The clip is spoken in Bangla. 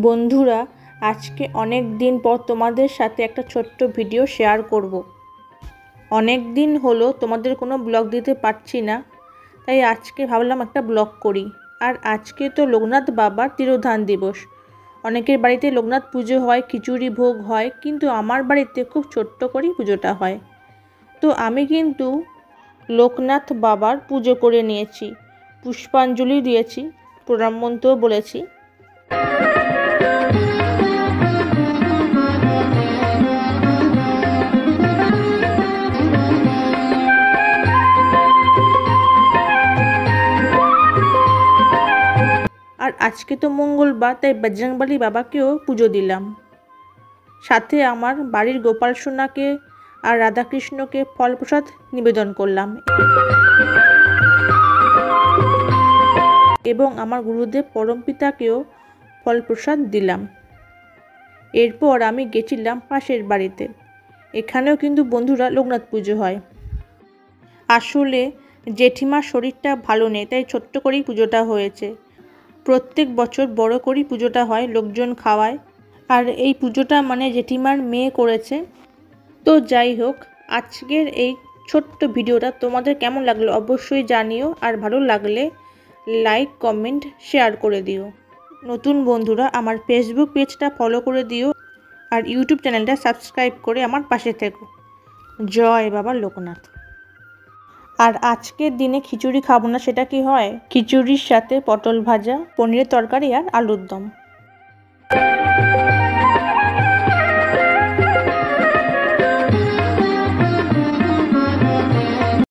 বন্ধুরা, আজকে অনেক দিন পর তোমাদের সাথে একটা ছোট্ট ভিডিও শেয়ার করব। অনেক দিন হলো তোমাদের কোনো ব্লগ দিতে পারছি না, তাই আজকে ভাবলাম একটা ব্লগ করি। আর আজকে তো লোকনাথ বাবার তিরোধান দিবস। অনেকের বাড়িতে লোকনাথ পুজো হয়, খিচুড়ি ভোগ হয়, কিন্তু আমার বাড়িতে খুব ছোট্ট করেই পুজোটা হয়। তো আমি কিন্তু লোকনাথ বাবার পুজো করে নিয়েছি, পুষ্পাঞ্জলি দিয়েছি, প্রণাম মন্ত্রও বলেছি। আর আজকে তো মঙ্গলবার, তাই বজরংবলী বাবাকেও পুজো দিলাম। সাথে আমার বাড়ির গোপাল সোনাকে আর রাধাকৃষ্ণকে ফল প্রসাদ নিবেদন করলাম এবং আমার গুরুদেব পরমপিতাকেও ফল প্রসাদ দিলাম। এরপর আমি গেছিলাম পাশের বাড়িতে। এখানেও কিন্তু বন্ধুরা লোকনাথ পুজো হয়। আসলে জেঠিমার শরীরটা ভালো নেই, তাই ছোট্ট করেই পুজোটা হয়েছে। প্রত্যেক বছর বড় করেই পুজোটা হয়, লোকজন খাওয়ায়। আর এই পুজোটা মানে জেঠিমার মেয়ে করেছে। তো যাই হোক, আজকের এই ছোট্ট ভিডিওটা তোমাদের কেমন লাগলো অবশ্যই জানিও। আর ভালো লাগলে লাইক, কমেন্ট, শেয়ার করে দিও। নতুন বন্ধুরা আমার ফেসবুক পেজটা ফলো করে দিও আর ইউটিউব চ্যানেলটা সাবস্ক্রাইব করে আমার পাশে থেকো। জয় বাবা লোকনাথ। আর আজকের দিনে খিচুড়ি খাবো না, সেটা কি হয়? খিচুড়ির সাথে পটল ভাজা, পনিরের তরকারি আর আলুর দম।